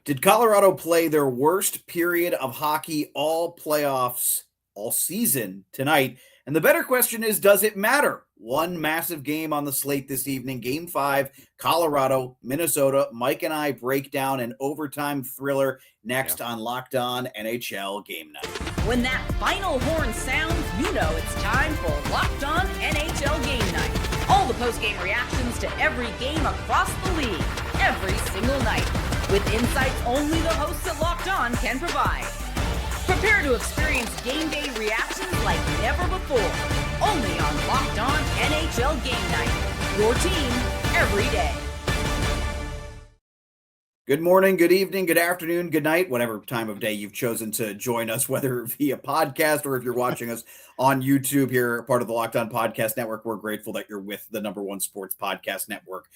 Did Colorado play their worst period of hockey all playoffs, all season tonight? And the better question is, does it matter? One massive game on the slate this evening, Game 5, Colorado, Minnesota. Mike and I break down an overtime thriller next on Locked On NHL Game Night. When that final horn sounds, you know it's time for Locked On NHL Game Night. All the post-game reactions to every game across the league, every single night, with insights only the hosts at Locked On can provide. Prepare to experience game day reactions like never before, only on Locked On NHL Game Night. Your team every day. Good morning, good evening, good afternoon, good night, whatever time of day you've chosen to join us, whether via podcast or if you're watching us on YouTube here, part of the Locked On Podcast Network. We're grateful that you're with the #1 sports podcast network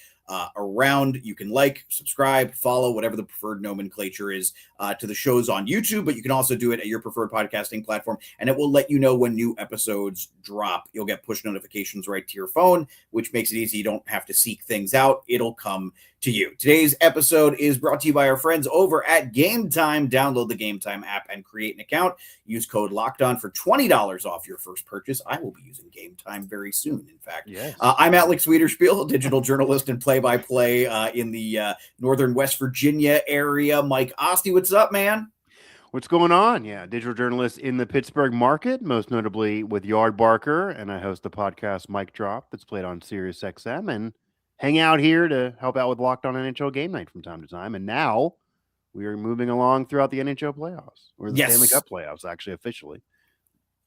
around. You can like, subscribe, follow, whatever the preferred nomenclature is to the shows on YouTube, but you can also do it at your preferred podcasting platform, and it will let you know when new episodes drop. You'll get push notifications right to your phone, which makes it easy. You don't have to seek things out. It'll come to you. Today's episode is brought to you by our friends over at Gametime. Download the Gametime app and create an account. Use code LOCKEDON for $20 off your first purchase. I will be using Gametime very soon, in fact. Yes. I'm Alex Wiederspiel, digital journalist and play-by-play in the northern West Virginia area. Mike Ostie, what's up, man? What's going on? Yeah, digital journalist in the Pittsburgh market, most notably with Yard Barker, and I host the podcast Mike Drop that's played on Sirius XM, and hang out here to help out with Locked On NHL Game Night from time to time. And now we are moving along throughout the NHL playoffs, or the Stanley Cup playoffs, actually, officially.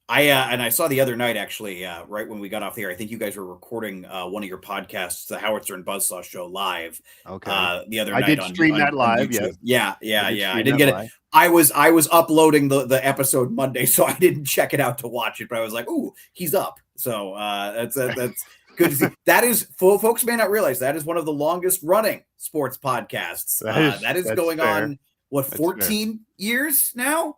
I saw the other night, actually, right when we got off the air, I think you guys were recording one of your podcasts, the Howitzer and Buzzsaw show, live. Okay. The other I night did on stream on, that on live. YouTube. Yes. Yeah. I didn't get it. Live. I was uploading the episode Monday, so I didn't check it out to watch it. But I was like, "Ooh, he's up!" So that's good to see. That is, folks may not realize that is one of the longest running sports podcasts. That is going fair. On what, 14 years now?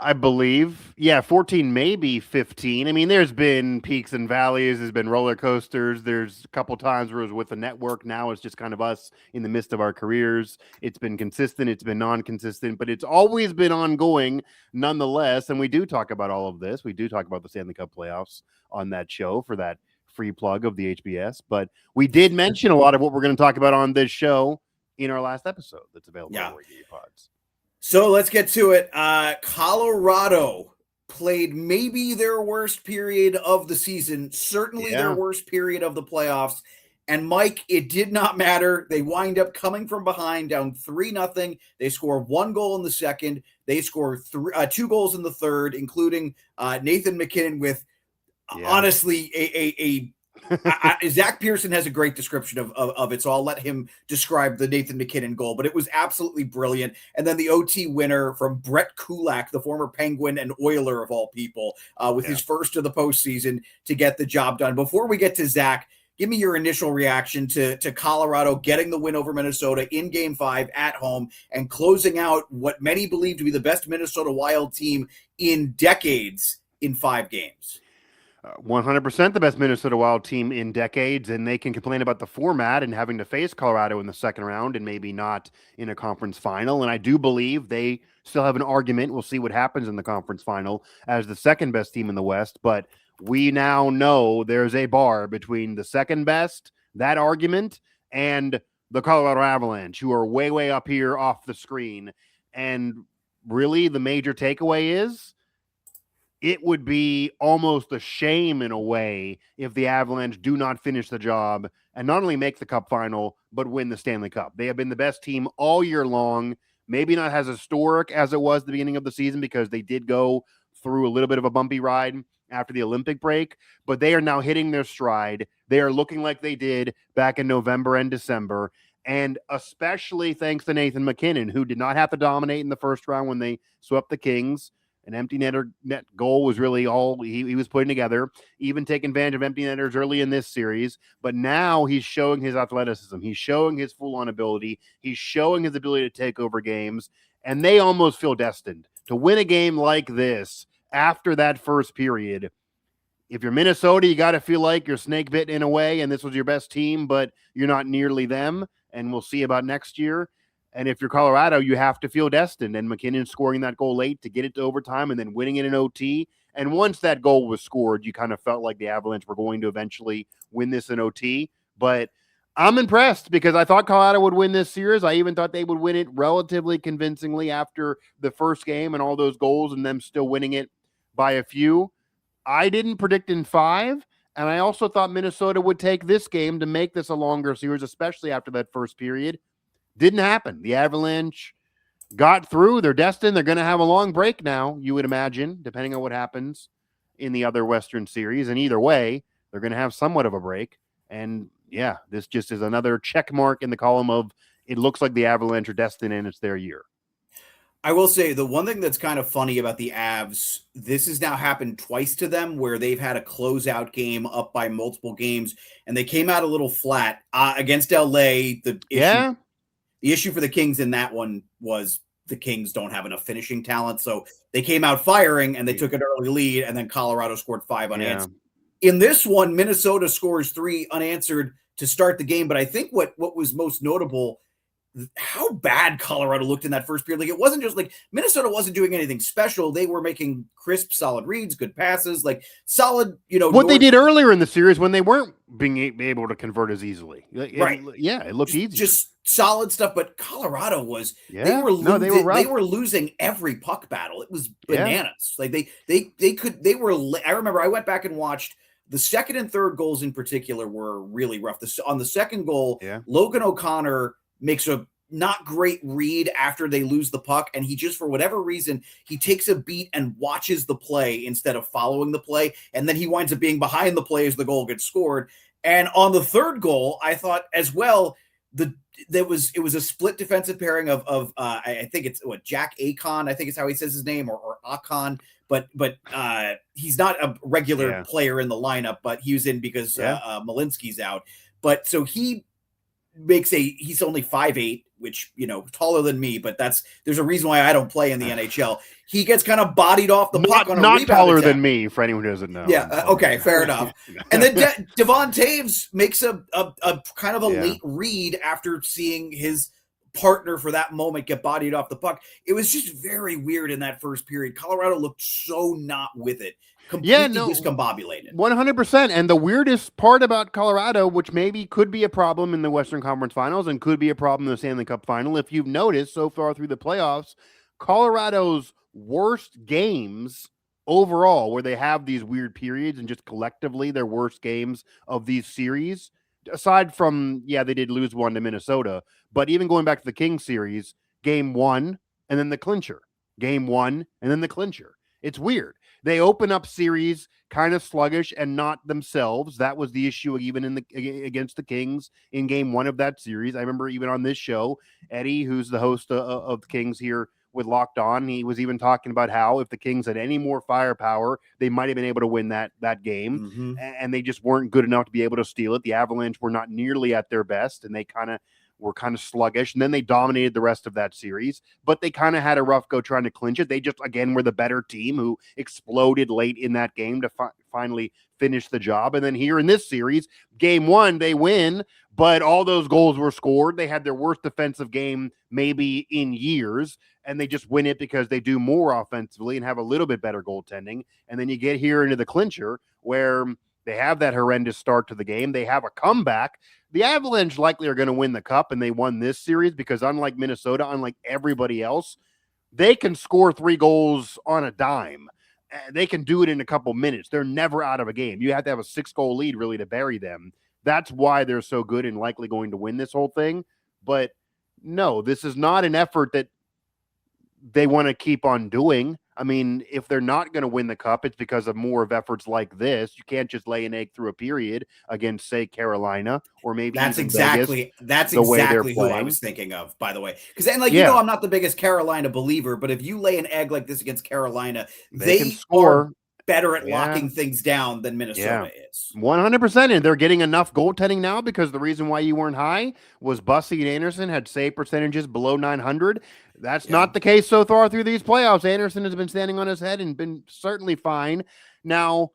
I believe. Yeah, 14, maybe 15. I mean, there's been peaks and valleys. There's been roller coasters. There's a couple times where it was with the network. Now it's just kind of us in the midst of our careers. It's been consistent. It's been non-consistent, but it's always been ongoing nonetheless. And we do talk about all of this. We do talk about the Stanley Cup playoffs on that show for that free plug of the HBS. But we did mention a lot of what we're going to talk about on this show in our last episode that's available on Wiki Pods. So let's get to it. Colorado played maybe their worst period of the season, certainly their worst period of the playoffs. And Mike, it did not matter. They wind up coming from behind, down 3-0. They score 1 goal in the second. They score 2 goals in the third, including Nathan MacKinnon with honestly Zach Pearson has a great description of it, so I'll let him describe the Nathan MacKinnon goal, but it was absolutely brilliant. And then the OT winner from Brett Kulak, the former Penguin and Oiler of all people, with his first of the postseason to get the job done. Before we get to Zach, give me your initial reaction to Colorado getting the win over Minnesota in Game 5 at home and closing out what many believe to be the best Minnesota Wild team in decades in 5 games. 100% the best Minnesota Wild team in decades, and they can complain about the format and having to face Colorado in the second round and maybe not in a conference final. And I do believe they still have an argument. We'll see what happens in the conference final as the second best team in the West. But we now know there's a bar between the second best, that argument, and the Colorado Avalanche, who are way, way up here off the screen. And really the major takeaway is it would be almost a shame in a way if the Avalanche do not finish the job and not only make the Cup final, but win the Stanley Cup. They have been the best team all year long, maybe not as historic as it was at the beginning of the season because they did go through a little bit of a bumpy ride after the Olympic break, but they are now hitting their stride. They are looking like they did back in November and December, and especially thanks to Nathan MacKinnon, who did not have to dominate in the first round when they swept the Kings. An empty net goal was really all he was putting together, even taking advantage of empty netters early in this series. But now he's showing his athleticism. He's showing his full-on ability. He's showing his ability to take over games. And they almost feel destined to win a game like this after that first period. If you're Minnesota, you got to feel like you're snake bitten in a way, and this was your best team, but you're not nearly them. And we'll see about next year. And if you're Colorado, you have to feel destined. And McKinnon scoring that goal late to get it to overtime and then winning it in OT. And once that goal was scored, you kind of felt like the Avalanche were going to eventually win this in OT. But I'm impressed because I thought Colorado would win this series. I even thought they would win it relatively convincingly after the first game and all those goals and them still winning it by a few. I didn't predict in 5. And I also thought Minnesota would take this game to make this a longer series, especially after that first period. Didn't happen. The Avalanche got through. They're destined. They're going to have a long break now, you would imagine, depending on what happens in the other Western series. And either way, they're going to have somewhat of a break. And yeah, this just is another check mark in the column of it looks like the Avalanche are destined and it's their year. I will say the one thing that's kind of funny about the Avs, this has now happened twice to them where they've had a closeout game up by multiple games and they came out a little flat against LA. The issue for the Kings in that one was the Kings don't have enough finishing talent. So they came out firing and they took an early lead and then Colorado scored 5 unanswered. In this one, Minnesota scores 3 unanswered to start the game. But I think what was most notable, how bad Colorado looked in that first period. Like it wasn't just like Minnesota wasn't doing anything special. They were making crisp, solid reads, good passes, like solid, what they did earlier in the series when they weren't being able to convert as easily. Right. It looked easy. Just solid stuff. But Colorado was, they were losing every puck battle. It was bananas. Like I remember I went back and watched the second and third goals in particular were really rough. On the second goal, Logan O'Connor makes a not great read after they lose the puck. And he just, for whatever reason, he takes a beat and watches the play instead of following the play. And then he winds up being behind the play as the goal gets scored. And on the third goal, I thought as well, it was a split defensive pairing of I think it's Jack Akon, I think is how he says his name, or Akon, but he's not a regular player in the lineup, but he was in because Malinsky's out. But so he makes he's only 5'8", which, taller than me, but there's a reason why I don't play in the NHL. He gets kind of bodied off the puck on a rebound taller attempt. than me, for anyone who doesn't know. Yeah, okay, fair enough. And then Devon Taves makes a kind of a late read after seeing his partner for that moment get bodied off the puck. It was just very weird in that first period. Colorado looked so not with it. Completely discombobulated. 100%. And the weirdest part about Colorado, which maybe could be a problem in the Western Conference Finals and could be a problem in the Stanley Cup Final, if you've noticed so far through the playoffs, Colorado's worst games overall, where they have these weird periods and just collectively their worst games of these series, aside from, they did lose one to Minnesota, but even going back to the Kings series, game 1 and then the clincher. Game 1 and then the clincher. It's weird. They open up series kind of sluggish and not themselves. That was the issue even against the Kings in game 1 of that series. I remember even on this show, Eddie, who's the host of the Kings here with Locked On, he was even talking about how if the Kings had any more firepower, they might have been able to win that game. Mm-hmm. And they just weren't good enough to be able to steal it. The Avalanche were not nearly at their best, and they were kind of sluggish, and then they dominated the rest of that series, but they kind of had a rough go trying to clinch it. They just, again, were the better team who exploded late in that game to finally finish the job. And then here in this series, game 1, they win, but all those goals were scored. They had their worst defensive game maybe in years, and they just win it because they do more offensively and have a little bit better goaltending. And then you get here into the clincher where they have that horrendous start to the game. They have a comeback. The Avalanche likely are going to win the cup, and they won this series because unlike Minnesota, unlike everybody else, they can score 3 goals on a dime. They can do it in a couple minutes. They're never out of a game. You have to have a 6-goal lead really to bury them. That's why they're so good and likely going to win this whole thing. But no, this is not an effort that they want to keep on doing. I mean, if they're not going to win the cup, it's because of more of efforts like this. You can't just lay an egg through a period against, say, Carolina, or maybe that's even exactly who I was thinking of, by the way. Because I'm not the biggest Carolina believer, but if you lay an egg like this against Carolina, they can score better at locking things down than Minnesota is. 100%. And they're getting enough goaltending now because the reason why you weren't high was Bussy and Anderson had save percentages below 900. That's not the case so far through these playoffs. Anderson has been standing on his head and been certainly fine. Now,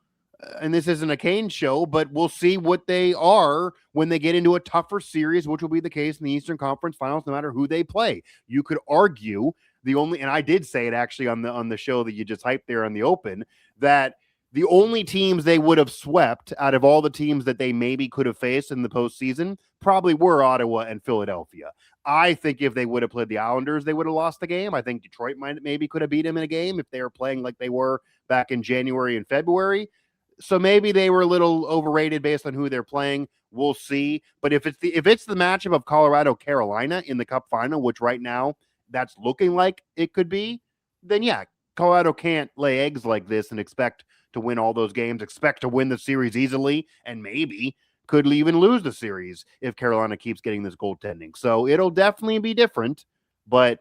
and this isn't a Kane show, but we'll see what they are when they get into a tougher series, which will be the case in the Eastern Conference Finals, no matter who they play. You could argue and I did say it actually on the show that you just hyped there on the Open, that the only teams they would have swept out of all the teams that they maybe could have faced in the postseason probably were Ottawa and Philadelphia. I think if they would have played the Islanders, they would have lost the game. I think Detroit maybe could have beat them in a game if they were playing like they were back in January and February. So maybe they were a little overrated based on who they're playing. We'll see. But if it's the matchup of Colorado Carolina in the Cup final, which right now that's looking like it could be, then yeah, Colorado can't lay eggs like this and expect to win all those games, expect to win the series easily, and maybe could even lose the series if Carolina keeps getting this goaltending. So it'll definitely be different. But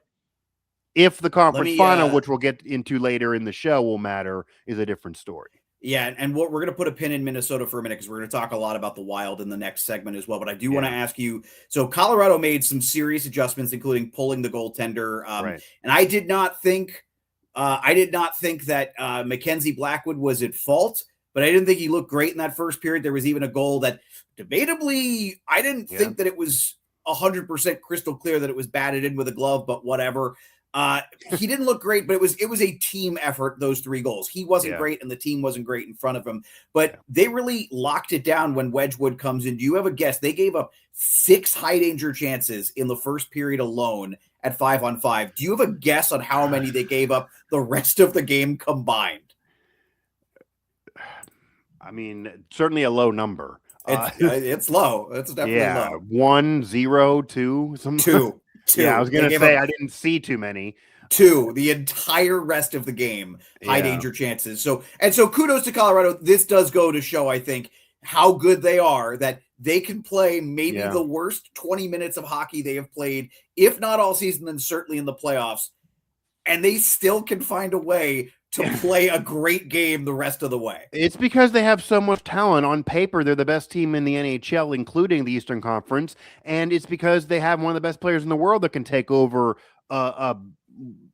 if the conference final, which we'll get into later in the show, will matter, is a different story. Yeah, and we're going to put a pin in Minnesota for a minute because we're going to talk a lot about the Wild in the next segment as well. But I do want to ask you, so Colorado made some serious adjustments, including pulling the goaltender. Right. And I did not think that Mackenzie Blackwood was at fault, but I didn't think he looked great in that first period. There was even a goal that debatably, I didn't think that it was 100% crystal clear that it was batted in with a glove, but whatever. He didn't look great, but it was a team effort, those 3 goals. He wasn't great and the team wasn't great in front of him, but they really locked it down when Wedgwood comes in. Do you have a guess? They gave up 6 high danger chances in the first period alone at 5-on-5. Do you have a guess on how many they gave up the rest of the game combined? I mean, certainly a low number. It's low. It's definitely low. 1, 0, 2, some 2. Yeah, I was going to say I didn't see too many. 2, the entire rest of the game, high danger chances. So kudos to Colorado. This does go to show, I think, how good they are, that they can play maybe the worst 20 minutes of hockey they have played, if not all season, then certainly in the playoffs. And they still can find a way to play a great game the rest of the way. It's because they have so much talent. On paper, they're the best team in the NHL, including the Eastern Conference. And it's because they have one of the best players in the world that can take over a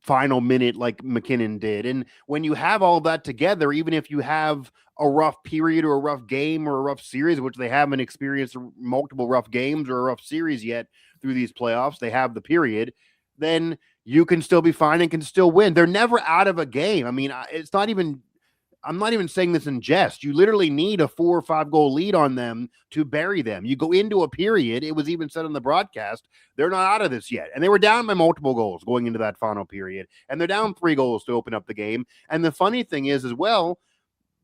final minute like McKinnon did. And when you have all that together, even if you have a rough period or a rough game or a rough series, which they haven't experienced multiple rough games or a rough series yet through these playoffs, they have the period, then you can still be fine and can still win. They're never out of a game. I mean, I'm not even saying this in jest. You literally need a 4 or 5 goal lead on them to bury them. You go into a period, it was even said on the broadcast, they're not out of this yet. And they were down by multiple goals going into that final period. And they're down 3 goals to open up the game. And the funny thing is as well,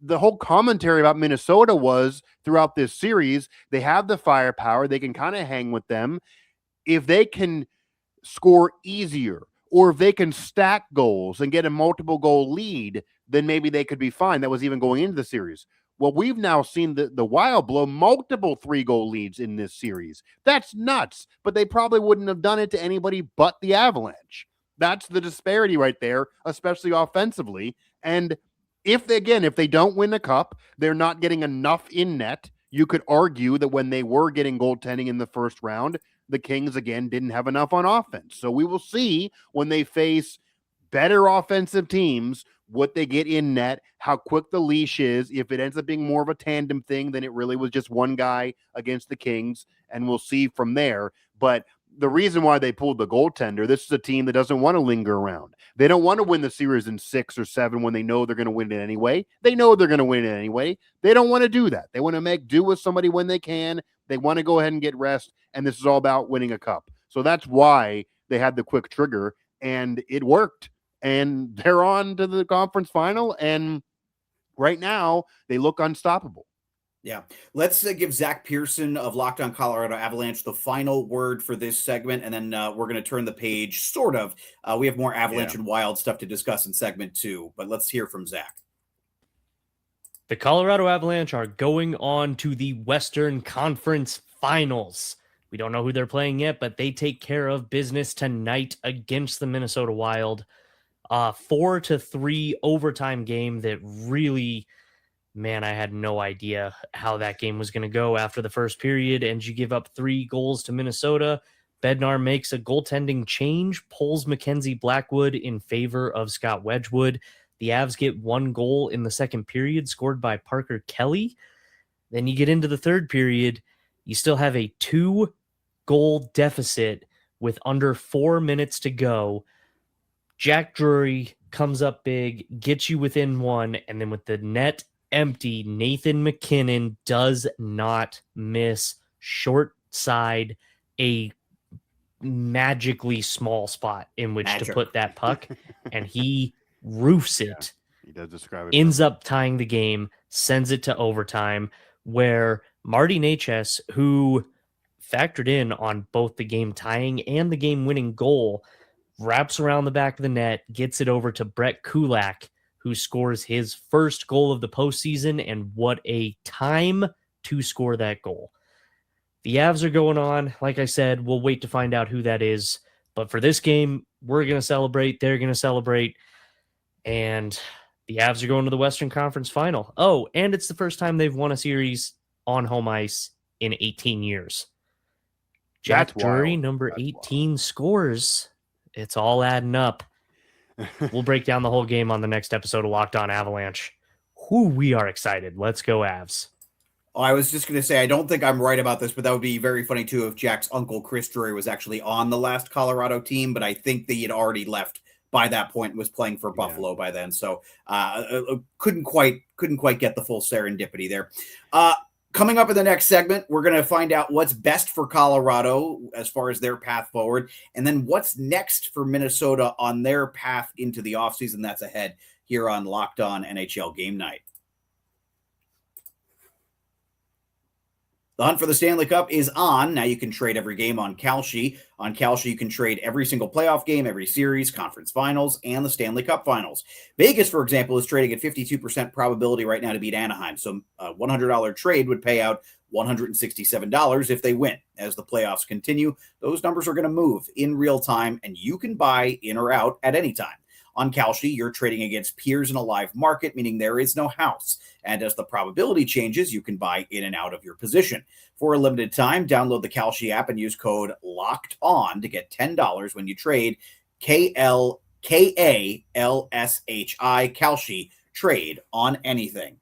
the whole commentary about Minnesota was throughout this series, they have the firepower. They can kind of hang with them. If they can score easier, or if they can stack goals and get a multiple goal lead, then maybe they could be fine. That was even going into the series. Well, we've now seen the Wild blow multiple 3-goal leads in this series. That's nuts, but they probably wouldn't have done it to anybody but the Avalanche. That's the disparity right there, especially offensively. And if they don't win the cup, they're not getting enough in net. You could argue that when they were getting goaltending in the first round, the Kings, again, didn't have enough on offense. So we will see when they face better offensive teams what they get in net, how quick the leash is, if it ends up being more of a tandem thing than it really was just one guy against the Kings, and we'll see from there. But the reason why they pulled the goaltender, this is a team that doesn't want to linger around. They don't want to win the series in 6 or 7 when they know they're going to win it anyway. They know they're going to win it anyway. They don't want to do that. They want to make do with somebody when they can. They want to go ahead and get rest, and this is all about winning a cup. So that's why they had the quick trigger, and it worked. And they're on to the conference final, and right now they look unstoppable. Yeah. Let's give Zach Pearson of Locked On Colorado Avalanche the final word for this segment, and then we're going to turn the page, sort of. We have more Avalanche and Wild stuff to discuss in segment 2, but let's hear from Zach. The Colorado Avalanche are going on to the Western Conference Finals. We don't know who they're playing yet, but they take care of business tonight against the Minnesota Wild. 4-3 overtime game that really, man, I had no idea how that game was going to go after the first period, and you give up 3 goals to Minnesota. Bednar makes a goaltending change, pulls Mackenzie Blackwood in favor of Scott Wedgwood. The Avs get 1 goal in the second period, scored by Parker Kelly. Then you get into the third period, you still have a 2-goal deficit with under 4 minutes to go. Jack Drury comes up big, gets you within 1, and then with the net empty, Nathan McKinnon does not miss short side, a magically small spot in which to put that puck, and he roofs it. He does describe it. Ends up tying the game, sends it to overtime, where Marty Necas, who factored in on both the game tying and the game winning goal, wraps around the back of the net, gets it over to Brett Kulak, who scores his first goal of the postseason, and what a time to score that goal. The Avs are going on. Like I said, we'll wait to find out who that is. But for this game, we're going to celebrate. They're going to celebrate. And the Avs are going to the Western Conference Final. Oh, and it's the first time they've won a series on home ice in 18 years. Jack Drury, number 18, scores. It's all adding up. We'll break down the whole game on the next episode of Locked On Avalanche. We are excited. Let's go, Avs. Oh, I was just going to say, I don't think I'm right about this, but that would be very funny, too, if Jack's uncle, Chris Drury, was actually on the last Colorado team, but I think that he had already left by that point and was playing for Buffalo by then. So couldn't quite get the full serendipity there. Coming up in the next segment, we're going to find out what's best for Colorado as far as their path forward, and then what's next for Minnesota on their path into the offseason that's ahead here on Locked On NHL Game Night. The hunt for the Stanley Cup is on. Now you can trade every game on KALSHI. On KALSHI, you can trade every single playoff game, every series, conference finals, and the Stanley Cup finals. Vegas, for example, is trading at 52% probability right now to beat Anaheim. So a $100 trade would pay out $167 if they win. As the playoffs continue, those numbers are going to move in real time, and you can buy in or out at any time. On KALSHI, you're trading against peers in a live market, meaning there is no house. And as the probability changes, you can buy in and out of your position. For a limited time, download the KALSHI app and use code LOCKEDON to get $10 when you trade KALSHI, KALSHI, trade on anything.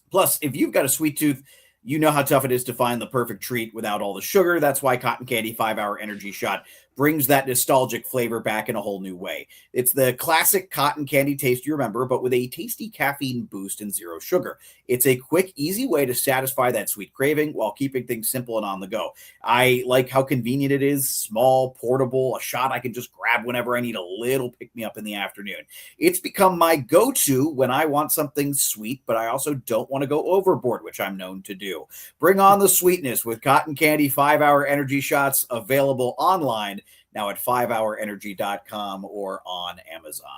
Plus, if you've got a sweet tooth, you know how tough it is to find the perfect treat without all the sugar. That's why Cotton Candy 5-Hour Energy Shot brings that nostalgic flavor back in a whole new way. It's the classic cotton candy taste you remember, but with a tasty caffeine boost and zero sugar. It's a quick, easy way to satisfy that sweet craving while keeping things simple and on the go. I like how convenient it is, small, portable, a shot I can just grab whenever I need a little pick-me-up in the afternoon. It's become my go-to when I want something sweet, but I also don't want to go overboard, which I'm known to do. Bring on the sweetness with Cotton Candy 5-Hour Energy Shots, available online now at 5hourenergy.com or on Amazon.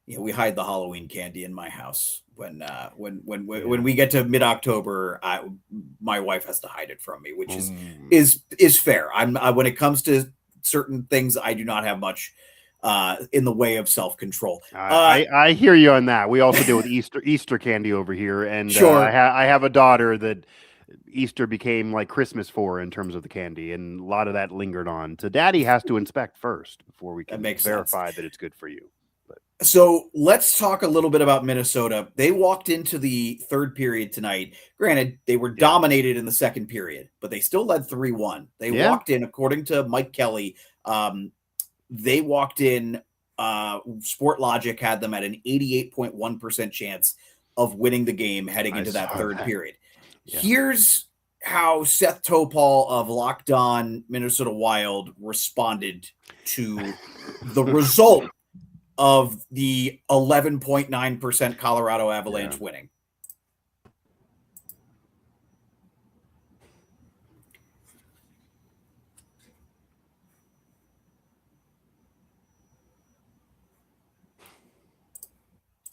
Yeah, we hide the Halloween candy in my house. When we get to mid-October, my wife has to hide it from me, which is fair. When it comes to certain things, I do not have much in the way of self-control. I hear you on that. We also deal with Easter candy over here, and sure. I have a daughter that Easter became like Christmas for in terms of the candy, and a lot of that lingered on. So Daddy has to inspect first before we can verify that it's good for you. So let's talk a little bit about Minnesota. They walked into the third period tonight. Granted, they were dominated in the second period, but they still led 3-1. They walked in, according to Mike Kelly, they walked in, Sport Logic had them at an 88.1% chance of winning the game heading into that third period. Yeah. Here's how Seth Topol of Locked On Minnesota Wild responded to the result of the 11.9% Colorado Avalanche winning.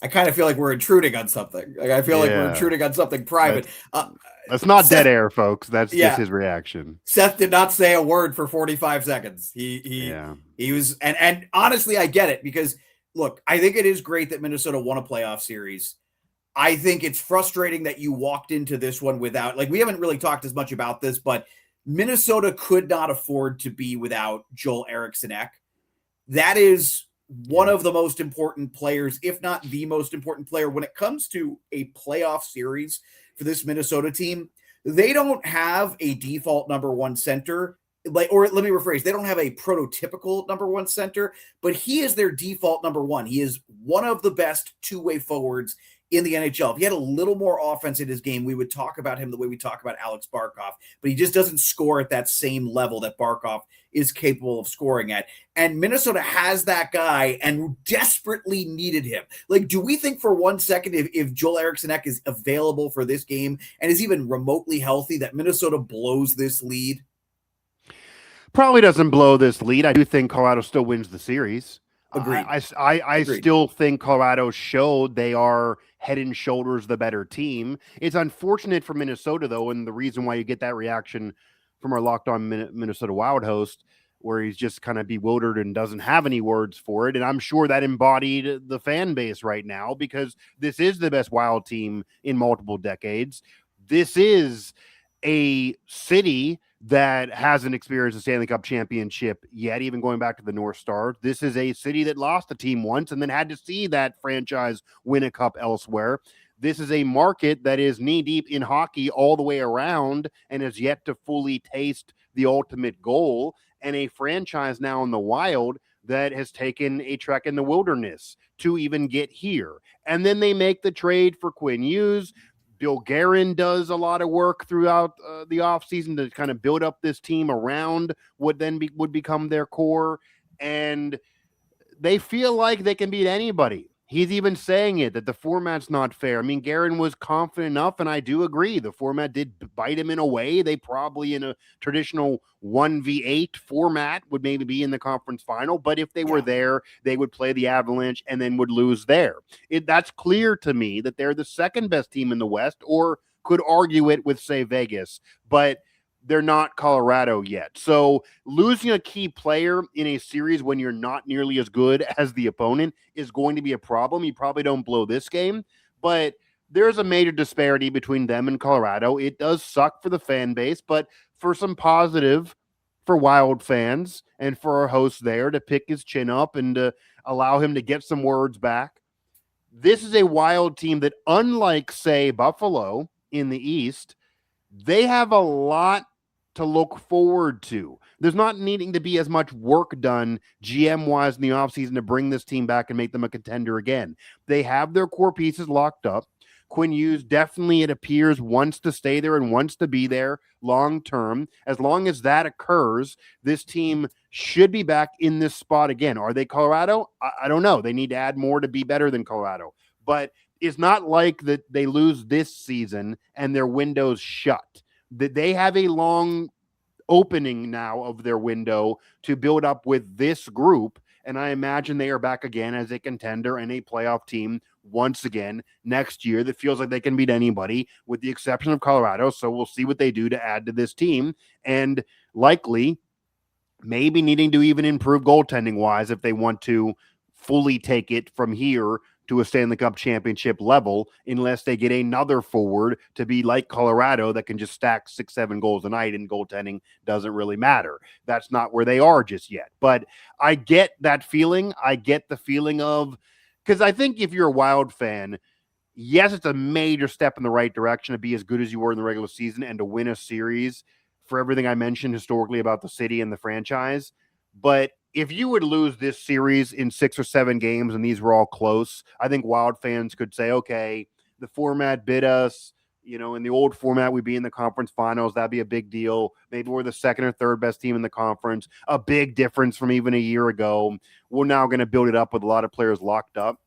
I kind of feel like we're intruding on something. Like I feel like we're intruding on something private. That's not Seth, dead air, folks. That's just his reaction. Seth did not say a word for 45 seconds. He was, and honestly, I get it because look, I think it is great that Minnesota won a playoff series. I think it's frustrating that you walked into this one without, like, we haven't really talked as much about this, but Minnesota could not afford to be without Joel Eriksson-Ek. That is one of the most important players, if not the most important player, when it comes to a playoff series for this Minnesota team. They don't have a default number one center, or let me rephrase, they don't have a prototypical number one center, but he is their default number one. He is one of the best two-way forwards in the NHL. If he had a little more offense in his game, we would talk about him the way we talk about Alex Barkov, but he just doesn't score at that same level that Barkov is capable of scoring at. And Minnesota has that guy and desperately needed him. Like, do we think for 1 second, if Joel Eriksson-Ek is available for this game and is even remotely healthy, that Minnesota blows this lead? Probably doesn't blow this lead. I do think Colorado still wins the series. Agreed. I still think Colorado showed they are head and shoulders the better team. It's unfortunate for Minnesota, though, and the reason why you get that reaction from our Locked On Minnesota Wild host, where he's just kind of bewildered and doesn't have any words for it. And I'm sure that embodied the fan base right now, because this is the best Wild team in multiple decades. This is a city that hasn't experienced a Stanley Cup championship yet, even going back to the North Star. This is a city that lost a team once and then had to see that franchise win a cup elsewhere. This is a market that is knee-deep in hockey all the way around and has yet to fully taste the ultimate goal, and a franchise now in the Wild that has taken a trek in the wilderness to even get here. And then they make the trade for Quinn Hughes. Bill Guerin does a lot of work throughout the offseason to kind of build up this team around what then would become their core. And they feel like they can beat anybody. He's even saying it, that the format's not fair. I mean, Guerin was confident enough, and I do agree. The format did bite him in a way. They probably, in a traditional 1v8 format, would maybe be in the conference final. But if they were there, they would play the Avalanche and then would lose there. That's clear to me that they're the second best team in the West, or could argue it with, say, Vegas. But they're not Colorado yet. So losing a key player in a series when you're not nearly as good as the opponent is going to be a problem. You probably don't blow this game, but there's a major disparity between them and Colorado. It does suck for the fan base, but for some positive for Wild fans and for our host there to pick his chin up and to allow him to get some words back. This is a Wild team that, unlike, say, Buffalo in the East, they have a lot to look forward to. There's not needing to be as much work done GM-wise in the offseason to bring this team back and make them a contender again. They have their core pieces locked up. Quinn Hughes definitely, it appears, wants to stay there and wants to be there long-term. As long as that occurs, this team should be back in this spot again. Are they Colorado? I don't know. They need to add more to be better than Colorado. But it's not like that they lose this season and their window's shut. That they have a long opening now of their window to build up with this group, and I imagine they are back again as a contender and a playoff team once again next year that feels like they can beat anybody with the exception of Colorado. So we'll see what they do to add to this team, and likely maybe needing to even improve goaltending wise if they want to fully take it from here to a Stanley Cup championship level, unless they get another forward to be like Colorado that can just stack 6-7 goals a night and goaltending doesn't really matter. That's not where they are just yet. But I get that feeling. I get the feeling of, because I think if you're a Wild fan, yes, it's a major step in the right direction to be as good as you were in the regular season and to win a series for everything I mentioned historically about the city and the franchise. But if you would lose this series in 6 or 7 games and these were all close, I think Wild fans could say, okay, the format bit us. You know, in the old format, we'd be in the conference finals. That'd be a big deal. Maybe we're the second or third best team in the conference. A big difference from even a year ago. We're now going to build it up with a lot of players locked up.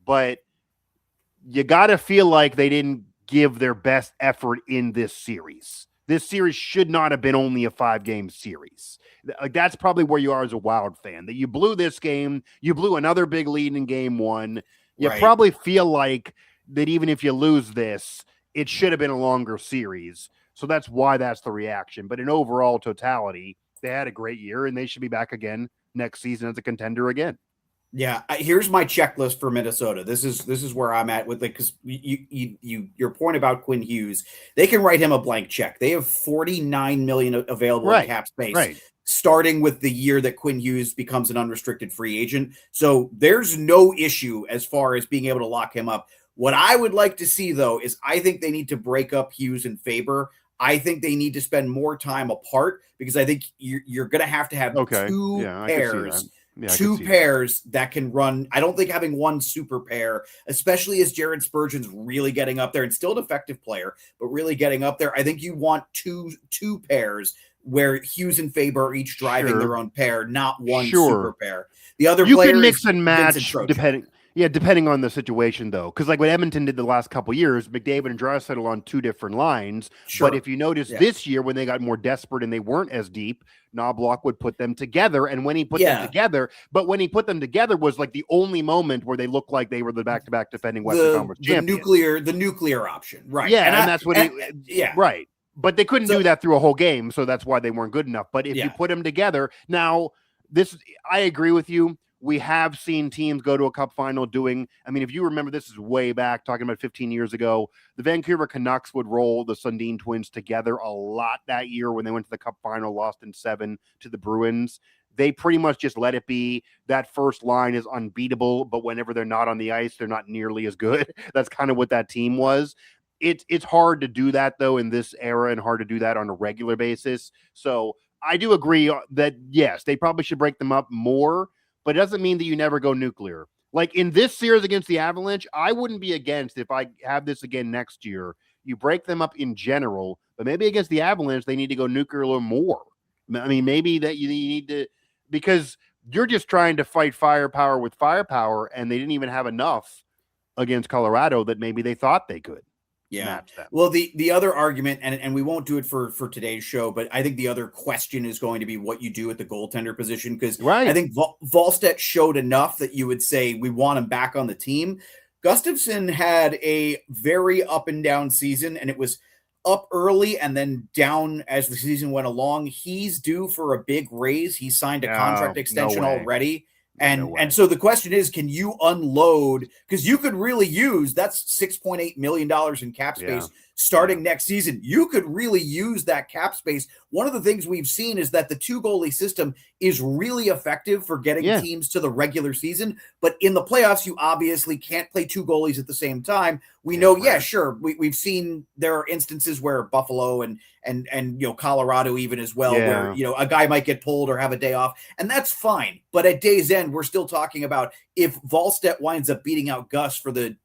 But you got to feel like they didn't give their best effort in this series. This series should not have been only a 5-game series. Like, that's probably where you are as a Wild fan, that you blew this game. You blew another big lead in game 1. You probably feel like that even if you lose this, it should have been a longer series. So that's why that's the reaction. But in overall totality, they had a great year and they should be back again next season as a contender again. Yeah, here's my checklist for Minnesota. This is where I'm at with it, because your point about Quinn Hughes, they can write him a blank check. They have 49 million available in Right. cap space, Right. starting with the year that Quinn Hughes becomes an unrestricted free agent. So there's no issue as far as being able to lock him up. What I would like to see, though, is I think they need to break up Hughes and Faber. I think they need to spend more time apart, because I think you're going to have Okay. two Yeah, I could see that. pairs. Yeah, I Two could see that. pairs that can run. I don't think having one super pair, especially as Jared Spurgeon's really getting up there and still an effective player, but really getting up there. I think you want two pairs where Hughes and Faber are each driving their own pair, not one super pair. The other you player can mix is and match Vincent depending. Yeah, depending on the situation, though, because like what Edmonton did the last couple of years, McDavid and Draisaitl on two different lines. Sure. But if you notice this year, when they got more desperate and they weren't as deep, Knobloch would put them together. And when he put them together, was like the only moment where they looked like they were the back-to-back defending Western Conference champions. The nuclear option, right? Yeah, and that's what right. But they couldn't do that through a whole game, so that's why they weren't good enough. But if you put them together, now I agree with you. We have seen teams go to a cup final doing, I mean, if you remember, this is way back, talking about 15 years ago, the Vancouver Canucks would roll the Sundin twins together a lot that year when they went to the cup final, lost in 7 to the Bruins. They pretty much just let it be. That first line is unbeatable, but whenever they're not on the ice, they're not nearly as good. That's kind of what that team was. It's hard to do that, though, in this era, and hard to do that on a regular basis. So I do agree that, yes, they probably should break them up more, but it doesn't mean that you never go nuclear. Like in this series against the Avalanche, I wouldn't be against, if I have this again next year, you break them up in general, but maybe against the Avalanche, they need to go nuclear more. I mean, maybe that you need to, because you're just trying to fight firepower with firepower, and they didn't even have enough against Colorado that maybe they thought they could. Yeah. Well, the other argument, and we won't do it for today's show, but I think the other question is going to be what you do at the goaltender position, because I think Wallstedt showed enough that you would say we want him back on the team. Gustafsson had a very up and down season, and it was up early and then down as the season went along. He's due for a big raise. He signed a contract extension already. And so the question is, can you unload? Because you could really use, that's $6.8 million in cap space starting next season. You could really use that cap space. One of the things we've seen is that the 2-goalie system is really effective for getting teams to the regular season. But in the playoffs, you obviously can't play 2 goalies at the same time. We know, sure. We've seen there are instances where Buffalo and Colorado even as well, where a guy might get pulled or have a day off, and that's fine. But at day's end, we're still talking about if Wallstedt winds up beating out Gus for the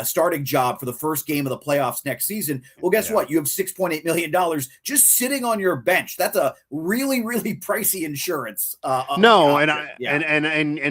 starting job for the first game of the playoffs next season. Well, guess what? You have $6.8 million just sitting on your bench. That's a really, really pricey insurance. And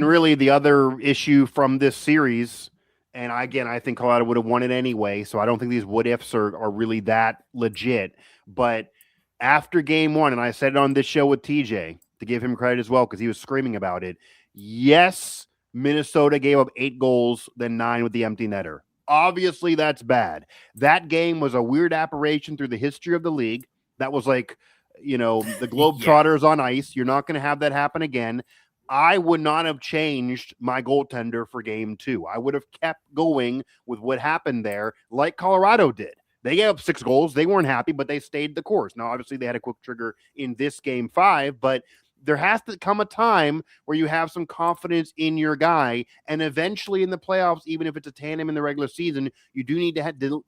really the other issue from this series. And again, I think Colorado would have won it anyway, so I don't think these what ifs are really that legit. But after game 1, and I said it on this show with TJ to give him credit as well because he was screaming about it. Yes, Minnesota gave up 8 goals, then 9 with the empty netter. Obviously, that's bad. That game was a weird aberration through the history of the league. That was like, the Globetrotters on ice. You're not going to have that happen again. I would not have changed my goaltender for game 2. I would have kept going with what happened there, like Colorado did. They gave up 6 goals. They weren't happy, but they stayed the course. Now, obviously, they had a quick trigger in this game 5, but there has to come a time where you have some confidence in your guy, and eventually in the playoffs, even if it's a tandem in the regular season, you do need to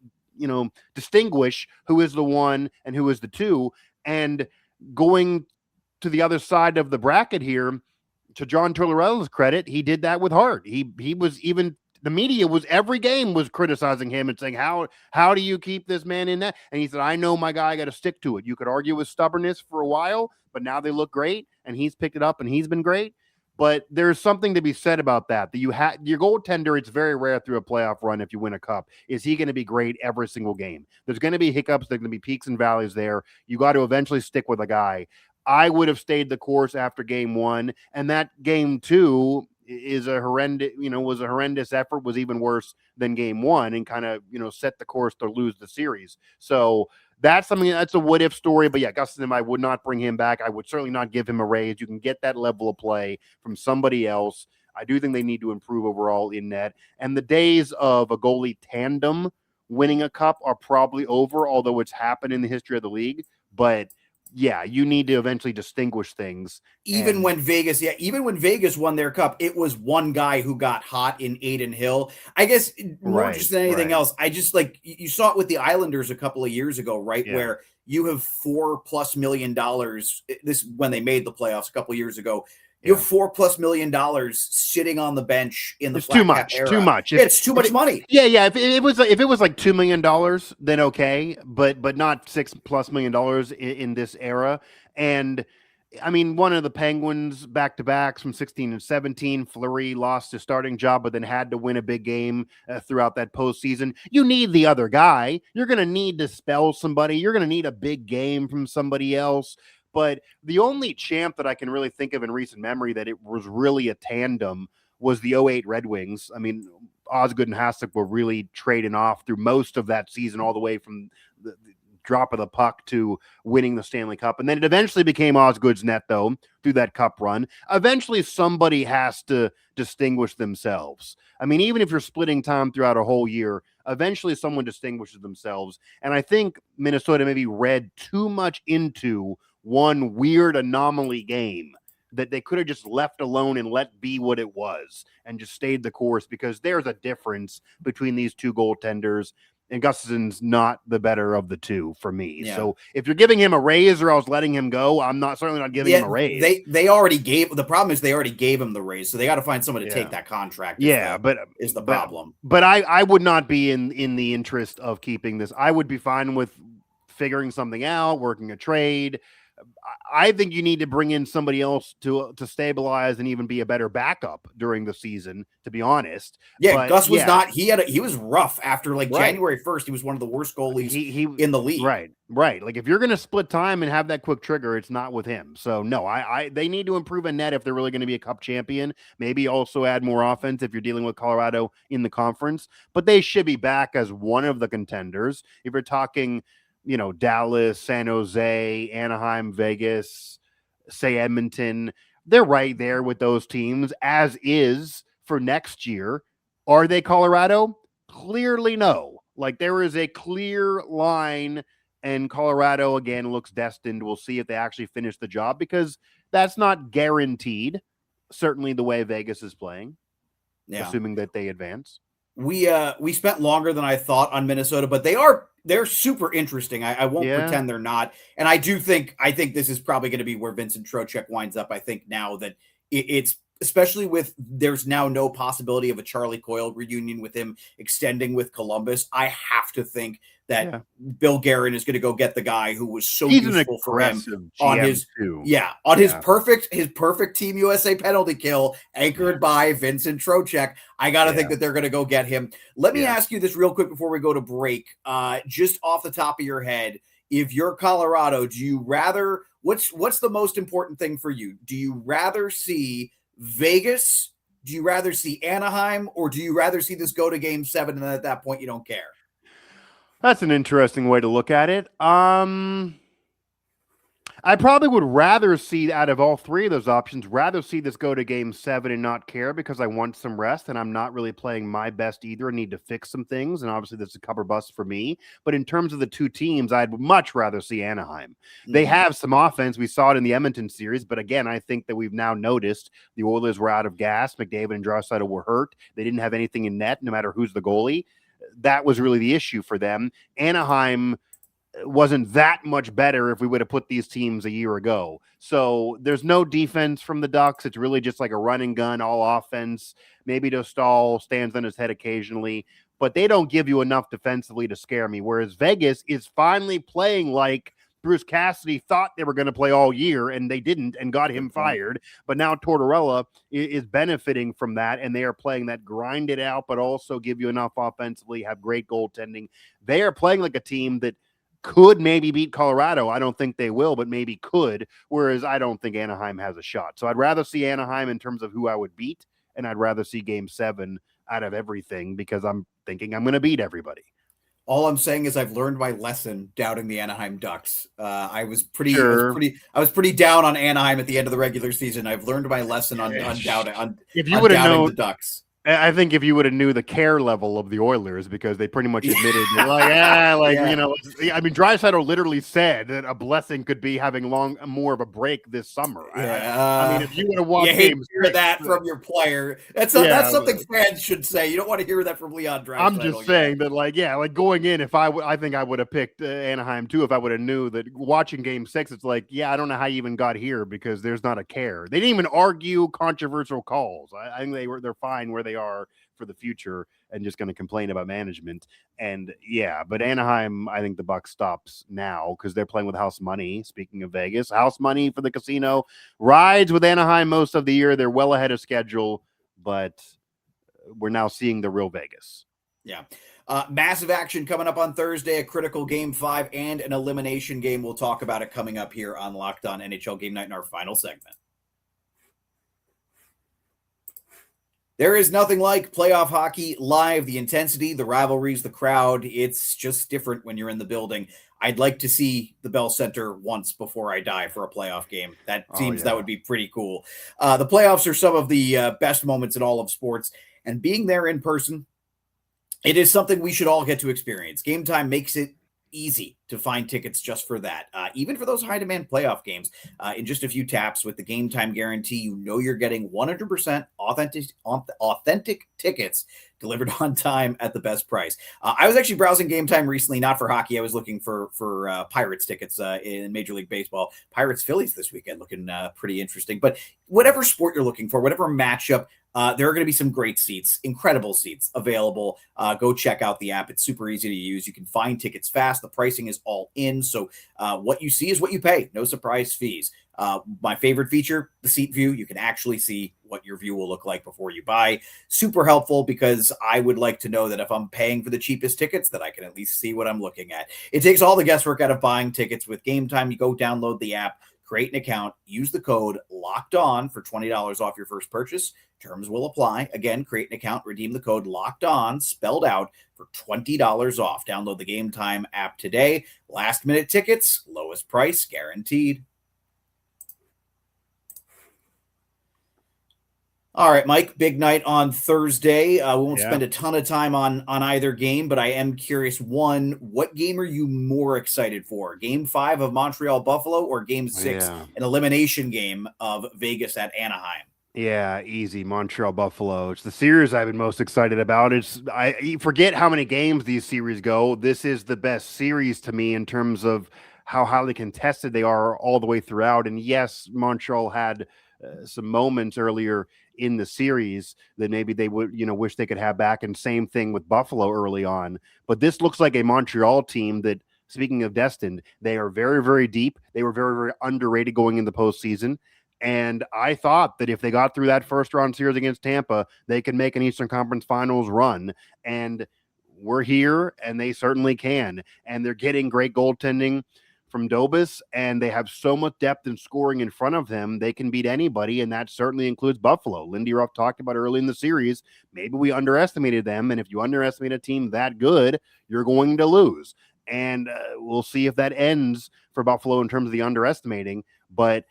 distinguish who is the 1 and who is the 2. And going to the other side of the bracket here, to John Tortorella's credit, he did that with heart. He was even, the media was, every game was criticizing him and saying, how do you keep this man in that? And he said, I know my guy, got to stick to it. You could argue with stubbornness for a while, but now they look great, and he's picked it up and he's been great. But there's something to be said about that you your goaltender, it's very rare through a playoff run if you win a cup. Is he going to be great every single game? There's going to be hiccups. There's going to be peaks and valleys there. You got to eventually stick with a guy. I would have stayed the course after game 1, and that game 2 is was a horrendous effort, was even worse than game 1, and kind of, set the course to lose the series. So that's something that's a what if story. But yeah, Gustafsson, I would not bring him back. I would certainly not give him a raise. You can get that level of play from somebody else. I do think they need to improve overall in net. And the days of a goalie tandem winning a cup are probably over, although it's happened in the history of the league. But yeah, you need to eventually distinguish things. Even when Vegas won their cup, it was one guy who got hot in Aiden Hill. I guess more just than anything else, I just like you saw it with the Islanders a couple of years ago, right? Yeah. Where you have $4+ million. This when they made the playoffs a couple of years ago. You have $4+ million sitting on the bench in the too much. era. Too much. It's too much money. Yeah. If it was like $2 million, then okay, but not $6+ million in this era. And I mean, one of the Penguins back-to-backs from 16 and 17, Fleury lost his starting job, but then had to win a big game throughout that postseason. You need the other guy. You're going to need to spell somebody. You're going to need a big game from somebody else. But the only champ that I can really think of in recent memory that it was really a tandem was the 08 Red Wings. I mean, Osgood and Hasek were really trading off through most of that season, all the way from the drop of the puck to winning the Stanley Cup. And then it eventually became Osgood's net, though, through that cup run. Eventually, somebody has to distinguish themselves. I mean, even if you're splitting time throughout a whole year, eventually someone distinguishes themselves. And I think Minnesota maybe read too much into one weird anomaly game that they could have just left alone and let be what it was and just stayed the course, because there's a difference between these two goaltenders, and Gustafson's not the better of the two for me. Yeah. So if you're giving him a raise or else letting him go, I'm certainly not giving him a raise. They already gave, the problem is they already gave him the raise, so they got to find someone to take that contract. Is the problem. But I would not be in the interest of keeping this. I would be fine with figuring something out, working a trade. I think you need to bring in somebody else to stabilize and even be a better backup during the season, to be honest. Yeah, but Gus was not. He was rough after January 1st. He was one of the worst goalies in the league. Right. Like if you're going to split time and have that quick trigger, it's not with him. So no, they need to improve a net if they're really going to be a cup champion. Maybe also add more offense if you're dealing with Colorado in the conference. But they should be back as one of the contenders. If you're talking, Dallas, San Jose, Anaheim, Vegas, say Edmonton, they're right there with those teams, as is for next year. Are they Colorado? Clearly no. Like there is a clear line, and Colorado again looks destined. We'll see if they actually finish the job, because that's not guaranteed. Certainly the way Vegas is playing, assuming that they advance. We spent longer than I thought on Minnesota, but they're super interesting. I won't pretend they're not. And I think this is probably going to be where Vincent Trocheck winds up. I think now that it's, especially with, there's now no possibility of a Charlie Coyle reunion with him extending with Columbus. I have to think that Bill Guerin is going to go get the guy who was so useful for him on his perfect Team USA penalty kill anchored by Vincent Trocheck. I got to think that they're going to go get him. Let me ask you this real quick before we go to break. Just off the top of your head, if you're Colorado, do you rather, what's the most important thing for you? Do you rather see Vegas? Do you rather see Anaheim, or do you rather see this go to Game 7 and then at that point you don't care? That's an interesting way to look at it. I probably would rather see, out of all three of those options, rather see this go to Game 7 and not care, because I want some rest and I'm not really playing my best either. I need to fix some things, and obviously this is a cover bust for me. But in terms of the two teams, I'd much rather see Anaheim. They have some offense. We saw it in the Edmonton series, but again, I think that we've now noticed the Oilers were out of gas. McDavid and Draisaitl were hurt. They didn't have anything in net, no matter who's the goalie. That was really the issue for them. Anaheim wasn't that much better if we would have put these teams a year ago. So there's no defense from the Ducks. It's really just like a run and gun, all offense. Maybe Dostal stands on his head occasionally, but they don't give you enough defensively to scare me. Whereas Vegas is finally playing like Bruce Cassidy thought they were going to play all year, and they didn't, and got him fired. But now Tortorella is benefiting from that, and they are playing that grind it out, but also give you enough offensively, have great goaltending. They are playing like a team that could maybe beat Colorado. I don't think they will, but maybe could, whereas I don't think Anaheim has a shot. So I'd rather see Anaheim in terms of who I would beat, and I'd rather see Game 7 out of everything, because I'm thinking I'm going to beat everybody. All I'm saying is I've learned my lesson doubting the Anaheim Ducks. I was pretty down on Anaheim at the end of the regular season. I've learned my lesson on doubting the Ducks. I think if you would have knew the care level of the Oilers, because they pretty much admitted I mean, Draisaitl literally said that a blessing could be having more of a break this summer. I mean, if you would have watched games, hear that from your player. That's something fans should say. You don't want to hear that from Leon Draisaitl. I'm just saying that, going in, I think I would have picked Anaheim too if I would have knew that watching Game 6. It's I don't know how you even got here because there's not a care. They didn't even argue controversial calls. I think they're fine where they are for the future and just going to complain about management. And but Anaheim, I think the buck stops now because they're playing with house money. Speaking of Vegas, house money for the casino rides with Anaheim most of the year. They're well ahead of schedule, but we're now seeing the real Vegas. Yeah. Massive action coming up on Thursday, a critical Game 5 and an elimination game. We'll talk about it coming up here on Locked On NHL Game Night in our final segment. There is nothing like playoff hockey live. The intensity, the rivalries, the crowd. It's just different when you're in the building. I'd like to see the Bell Center once before I die for a playoff game. That seems that would be pretty cool. The playoffs are some of the best moments in all of sports. And being there in person, it is something we should all get to experience. Gametime makes it easy to find tickets just for that. Even for those high-demand playoff games, in just a few taps with the Gametime guarantee, you're getting 100% authentic tickets delivered on time at the best price. I was actually browsing Gametime recently, not for hockey. I was looking for Pirates tickets in Major League Baseball. Pirates-Phillies this weekend looking pretty interesting. But whatever sport you're looking for, whatever matchup, there are going to be some great seats, incredible seats available. Go check out the app. It's super easy to use. You can find tickets fast. The pricing is all in. So what you see is what you pay. No surprise fees. My favorite feature, the seat view. You can actually see what your view will look like before you buy. Super helpful because I would like to know that if I'm paying for the cheapest tickets, that I can at least see what I'm looking at. It takes all the guesswork out of buying tickets with Gametime. You go download the app, create an account, use the code Locked On for $20 off your first purchase. Terms will apply. Again, create an account, redeem the code Locked On, spelled out, for $20 off. Download the Gametime app today. Last minute tickets, lowest price guaranteed. All right, Mike, big night on Thursday. We won't spend a ton of time on either game, but I am curious, one, what game are you more excited for? Game 5 of Montreal Buffalo or Game 6, an elimination game of Vegas at Anaheim? Yeah, easy. Montreal Buffalo. It's the series I've been most excited about. I forget how many games these series go. This is the best series to me in terms of how highly contested they are all the way throughout. And yes, Montreal had some moments earlier in the series that maybe they would, wish they could have back. And same thing with Buffalo early on. But this looks like a Montreal team that, speaking of destined, they are very, very deep. They were very, very underrated going in the postseason. And I thought that if they got through that first round series against Tampa, they could make an Eastern Conference Finals run. And we're here, and they certainly can. And they're getting great goaltending from Dobis, and they have so much depth and scoring in front of them, they can beat anybody, and that certainly includes Buffalo. Lindy Ruff talked about early in the series, maybe we underestimated them, and if you underestimate a team that good, you're going to lose. And we'll see if that ends for Buffalo in terms of the underestimating, but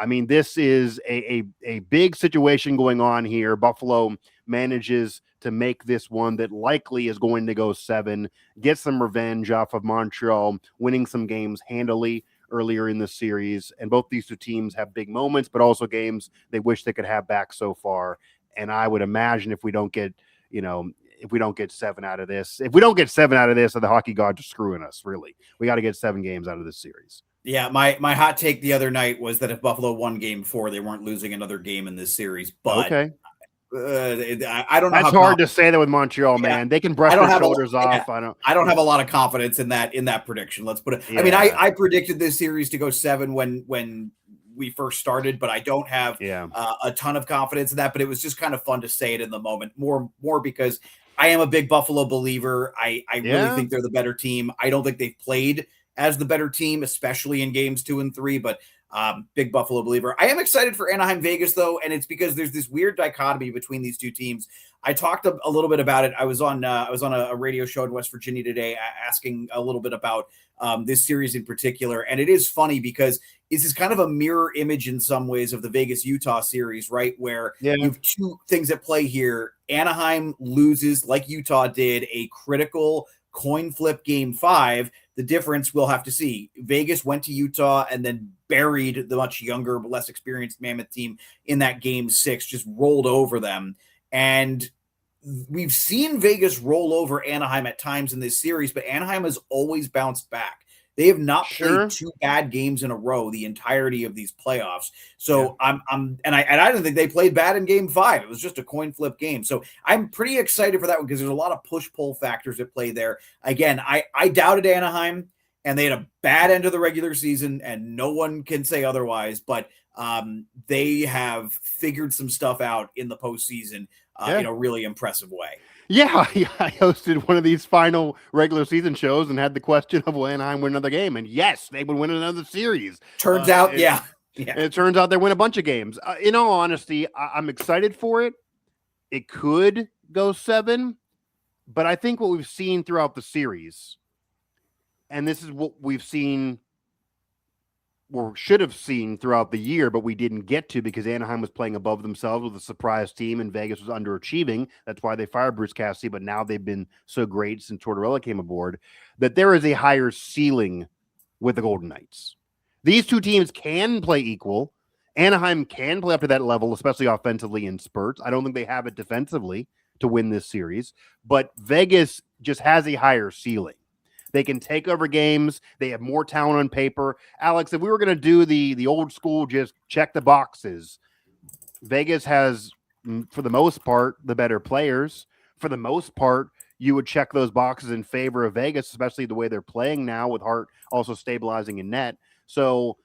I mean, this is a big situation going on here. Buffalo manages to make this one that likely is going to go 7, get some revenge off of Montreal, winning some games handily earlier in the series. And both these two teams have big moments, but also games they wish they could have back so far. And I would imagine if we don't get 7 out of this, the hockey gods are screwing us, really. We got to get 7 games out of this series. Yeah, my hot take the other night was that if Buffalo won Game 4, they weren't losing another game in this series. But okay. I don't know. That's hard to say that with Montreal, man. They can brush their shoulders off. I don't have a lot of confidence in that prediction. Let's put it. Yeah. I mean, I predicted this series to go 7 when we first started, but I don't have a ton of confidence in that. But it was just kind of fun to say it in the moment, more because I am a big Buffalo believer. I really think they're the better team. I don't think they've played as the better team, especially in games 2 and 3, but Big Buffalo believer. I am excited for Anaheim Vegas though, and it's because there's this weird dichotomy between these two teams. I talked a little bit about it. I was on a radio show in West Virginia today, asking a little bit about this series in particular, and it is funny because this is kind of a mirror image in some ways of the Vegas-Utah series, right? Where you have two things at play here. Anaheim loses, like Utah did, a critical coin flip game 5. The difference we'll have to see. Vegas went to Utah and then buried the much younger, but less experienced Mammoth team in that game 6, just rolled over them. And we've seen Vegas roll over Anaheim at times in this series, but Anaheim has always bounced back. They have not played 2 bad games in a row the entirety of these playoffs. So I don't think they played bad in game 5. It was just a coin flip game. So I'm pretty excited for that one because there's a lot of push-pull factors at play there. Again, I doubted Anaheim, and they had a bad end of the regular season, and no one can say otherwise, but they have figured some stuff out in the postseason in a really impressive way. Yeah, I hosted one of these final regular season shows and had the question of will Anaheim win another game? And yes, they would win another series. Turns out, and it turns out they win a bunch of games. In all honesty, I'm excited for it. It could go 7, but I think what we've seen throughout the series, and this is what we've seen or should have seen throughout the year, but we didn't get to because Anaheim was playing above themselves with a surprise team and Vegas was underachieving. That's why they fired Bruce Cassidy, but now they've been so great since Tortorella came aboard that there is a higher ceiling with the Golden Knights. These two teams can play equal. Anaheim can play up to that level, especially offensively in spurts. I don't think they have it defensively to win this series, but Vegas just has a higher ceiling. They can take over games. They have more talent on paper. Alex, if we were going to do the old school, just check the boxes, Vegas has, for the most part, the better players. For the most part, you would check those boxes in favor of Vegas, especially the way they're playing now with Hart also stabilizing in net. So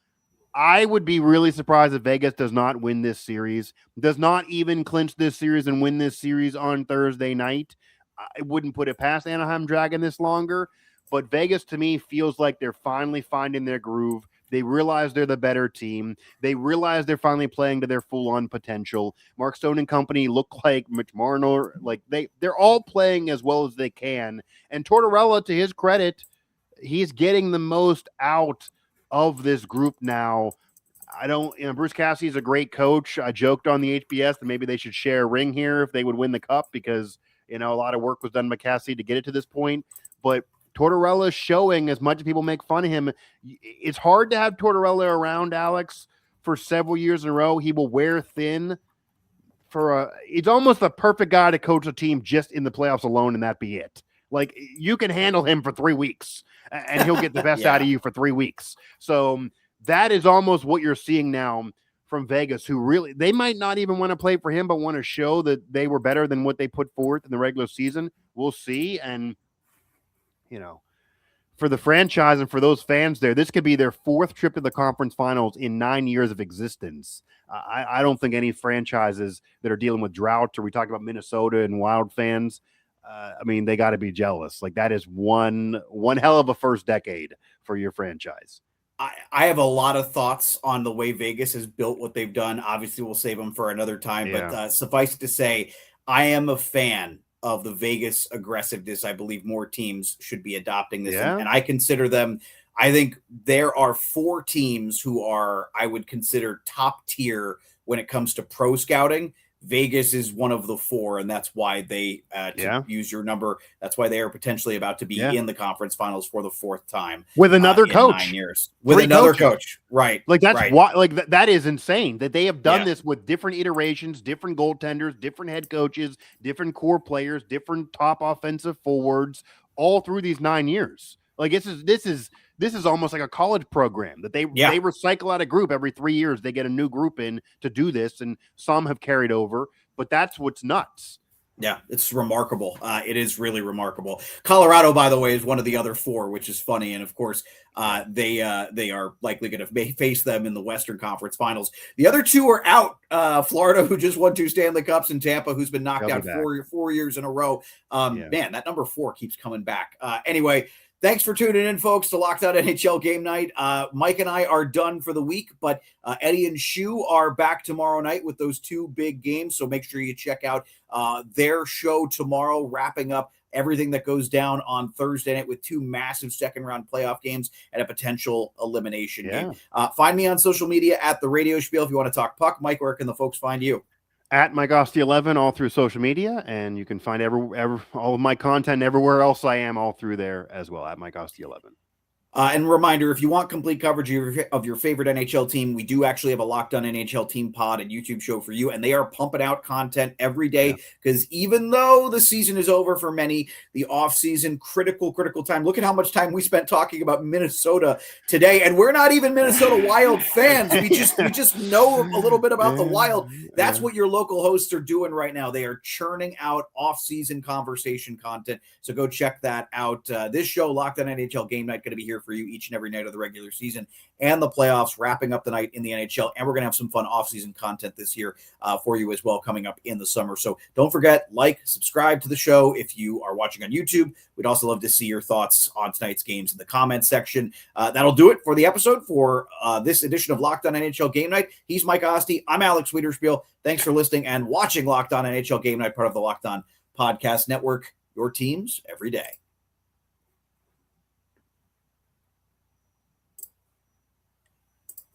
I would be really surprised if Vegas does not win this series, does not even clinch this series and win this series on Thursday night. I wouldn't put it past Anaheim dragging this longer. But Vegas, to me, feels like they're finally finding their groove. They realize they're the better team. They realize they're finally playing to their full-on potential. Mark Stone and company look like Mitch Marner. Like they're all playing as well as they can. And Tortorella, to his credit, he's getting the most out of this group now. Bruce Cassidy is a great coach. I joked on the HBS that maybe they should share a ring here if they would win the cup because, a lot of work was done by Cassidy to get it to this point. But Tortorella is showing, as much as people make fun of him, it's hard to have Tortorella around, Alex, for several years in a row. He will wear thin it's almost the perfect guy to coach a team just in the playoffs alone, and that be it. Like, you can handle him for 3 weeks and he'll get the best out of you for 3 weeks. So that is almost what you're seeing now from Vegas, who really, they might not even want to play for him, but want to show that they were better than what they put forth in the regular season. We'll see. And for the franchise and for those fans there, this could be their 4th trip to the conference finals in 9 years of existence. I don't think any franchises that are dealing with drought, or we talked about Minnesota and Wild fans, they got to be jealous. Like, that is one hell of a first decade for your franchise. I have a lot of thoughts on the way Vegas has built what they've done. Obviously, we'll save them for another time, but suffice to say, I am a fan of the Vegas aggressiveness. I believe more teams should be adopting this. And I consider them, I think there are 4 teams who are, I would consider top tier when it comes to pro scouting. Vegas is one of the 4, and that's why they, use your number, that's why they are potentially about to be in the conference finals for the 4th time. With another coach. 9 years. With another coach. Right. Like, that's why, like, that is insane that they have done this with different iterations, different goaltenders, different head coaches, different core players, different top offensive forwards, all through these 9 years. Like, this is almost like a college program that they recycle out a group every 3 years. They get a new group in to do this, and some have carried over, but that's what's nuts. Yeah, it's remarkable. It is really remarkable. Colorado, by the way, is one of the other 4, which is funny. And of course, they are likely going to face them in the Western Conference Finals. The other 2 are out. Florida, who just won 2 Stanley Cups, and Tampa, who's been knocked out 4 years in a row. Man, that number 4 keeps coming back. Anyway, Thanks for tuning in, folks, to Locked On NHL Game Night. Mike and I are done for the week, but Eddie and Shu are back tomorrow night with those two big games. So make sure you check out their show tomorrow, wrapping up everything that goes down on Thursday night with two massive second-round playoff games and a potential elimination game. Find me on social media at The Radio Spiel if you want to talk puck. Mike, where can the folks find you? At Mike Osti 11 all through social media, and you can find all of my content everywhere else I am all through there as well, at Mike Osti 11. And reminder, if you want complete coverage of your favorite NHL team, we do actually have a Locked On NHL Team pod and YouTube show for you, and they are pumping out content every day because even though the season is over for many, the offseason, critical time. Look at how much time we spent talking about Minnesota today, and we're not even Minnesota Wild fans. We just know a little bit about the Wild. That's what your local hosts are doing right now. They are churning out off-season conversation content, so go check that out. This show, Locked On NHL Game Night, going to be here for you each and every night of the regular season and the playoffs, wrapping up the night in the NHL. And we're going to have some fun off-season content this year for you as well coming up in the summer. So don't forget, subscribe to the show if you are watching on YouTube. We'd also love to see your thoughts on tonight's games in the comments section. That'll do it for the episode for this edition of Locked On NHL Game Night. He's Mike Osti. I'm Alex Wiederspiel. Thanks for listening and watching Locked On NHL Game Night, part of the Locked On Podcast Network. Your teams every day.